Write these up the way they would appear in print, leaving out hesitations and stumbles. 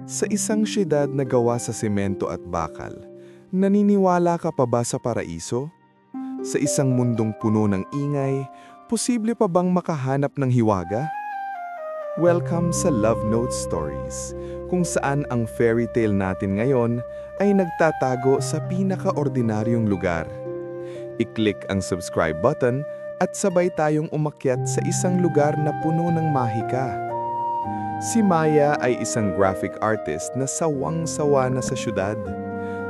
Sa isang siyudad na gawa sa semento at bakal, naniniwala ka pa ba sa paraiso? Sa isang mundong puno ng ingay, posible pa bang makahanap ng hiwaga? Welcome sa Love Note Stories, kung saan ang fairy tale natin ngayon ay nagtatago sa pinaka-ordinaryong lugar. I-click ang subscribe button at sabay tayong umakyat sa isang lugar na puno ng mahika. Si Maya ay isang graphic artist na sawang-sawa na sa syudad.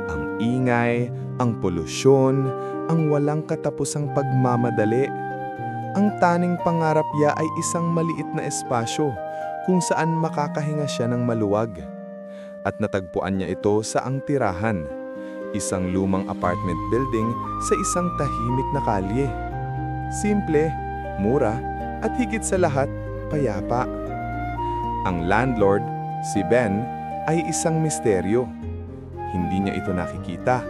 Ang ingay, ang polusyon, ang walang katapusang pagmamadali. Ang taning pangarap niya ay isang maliit na espasyo kung saan makakahinga siya ng maluwag. At natagpuan niya ito sa ang tirahan, isang lumang apartment building sa isang tahimik na kalye. Simple, mura, at higit sa lahat, payapa. Ang landlord, si Ben, ay isang misteryo. Hindi niya ito nakikita.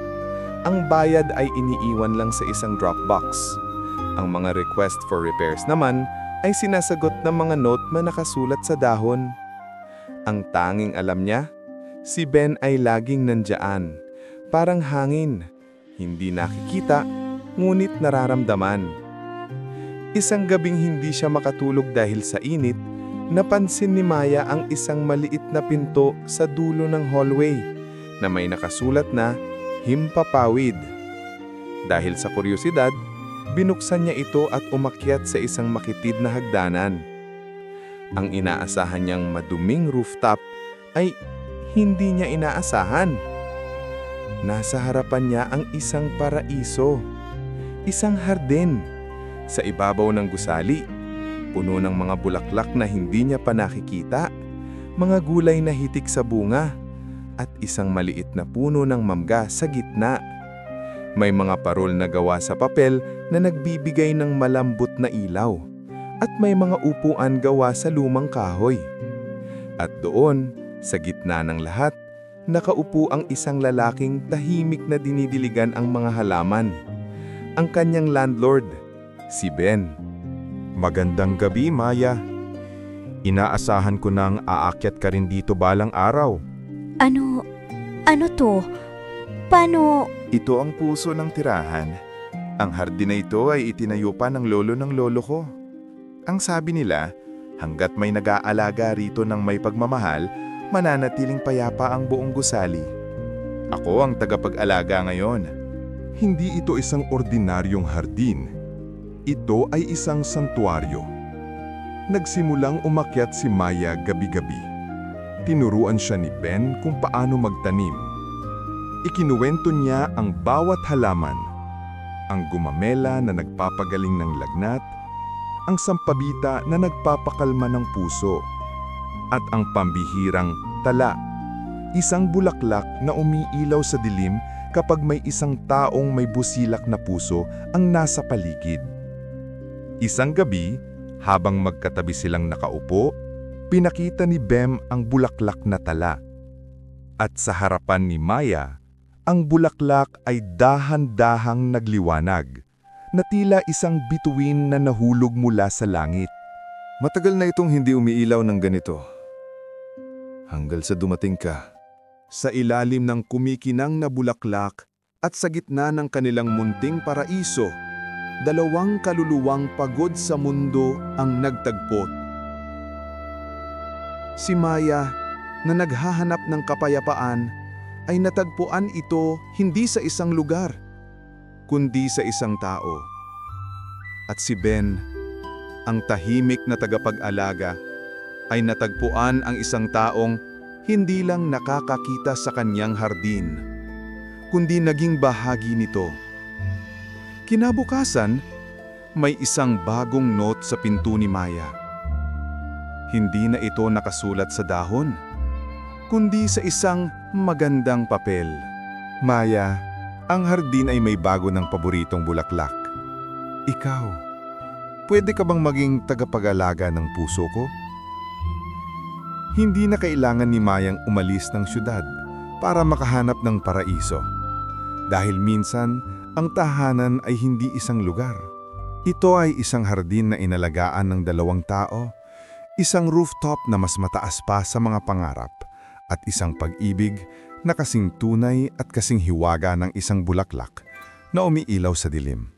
Ang bayad ay iniiwan lang sa isang Dropbox. Ang mga request for repairs naman ay sinasagot ng mga note na nakasulat sa dahon. Ang tanging alam niya, si Ben ay laging nandyan. Parang hangin, hindi nakikita, ngunit nararamdaman. Isang gabing hindi siya makatulog dahil sa init, napansin ni Maya ang isang maliit na pinto sa dulo ng hallway na may nakasulat na Himpapawid. Dahil sa kuryosidad, binuksan niya ito at umakyat sa isang makitid na hagdanan. Ang inaasahan niyang maduming rooftop ay hindi niya inaasahan. Nasa harapan niya ang isang paraiso, isang hardin, sa ibabaw ng gusali. Puno ng mga bulaklak na hindi niya pa nakikita, mga gulay na hitik sa bunga, at isang maliit na puno ng mangga sa gitna. May mga parol na gawa sa papel na nagbibigay ng malambot na ilaw, at may mga upuan gawa sa lumang kahoy. At doon, sa gitna ng lahat, nakaupo ang isang lalaking tahimik na dinidiligan ang mga halaman. Ang kanyang landlord, si Ben. Magandang gabi, Maya. Inaasahan ko nang aakyat ka rin dito balang araw. Ano to? Paano? Ito ang puso ng tirahan. Ang hardin na ito ay itinayo pa ng lolo ko. Ang sabi nila, hanggat may nag-aalaga rito ng may pagmamahal, mananatiling payapa ang buong gusali. Ako ang tagapag-alaga ngayon. Hindi ito isang ordinaryong hardin. Ito ay isang santuaryo. Nagsimulang umakyat si Maya gabi-gabi. Tinuruan siya ni Ben kung paano magtanim. Ikinuwento niya ang bawat halaman. Ang gumamela na nagpapagaling ng lagnat, ang sampabita na nagpapakalma ng puso, at ang pambihirang tala, isang bulaklak na umiilaw sa dilim kapag may isang taong may busilak na puso ang nasa paligid. Isang gabi, habang magkatabi silang nakaupo, pinakita ni Bem ang bulaklak na tala. At sa harapan ni Maya, ang bulaklak ay dahan-dahang nagliwanag, na tila isang bituin na nahulog mula sa langit. Matagal na itong hindi umiilaw ng ganito. Hanggang sa dumating ka. Sa ilalim ng kumikinang na bulaklak at sa gitna ng kanilang munting paraiso, dalawang kaluluwang pagod sa mundo ang nagtagpo. Si Maya, na naghahanap ng kapayapaan, ay natagpuan ito hindi sa isang lugar, kundi sa isang tao. At si Ben, ang tahimik na tagapag-alaga, ay natagpuan ang isang taong hindi lang nakakakita sa kanyang hardin, kundi naging bahagi nito. Kinabukasan, may isang bagong note sa pinto ni Maya. Hindi na ito nakasulat sa dahon, kundi sa isang magandang papel. Maya, ang hardin ay may bago ng paboritong bulaklak. Ikaw, pwede ka bang maging tagapag-alaga ng puso ko? Hindi na kailangan ni Mayang umalis ng syudad para makahanap ng paraiso. Dahil minsan, ang tahanan ay hindi isang lugar. Ito ay isang hardin na inalagaan ng dalawang tao, isang rooftop na mas mataas pa sa mga pangarap, at isang pag-ibig na kasing tunay at kasing hiwaga ng isang bulaklak na umiilaw sa dilim.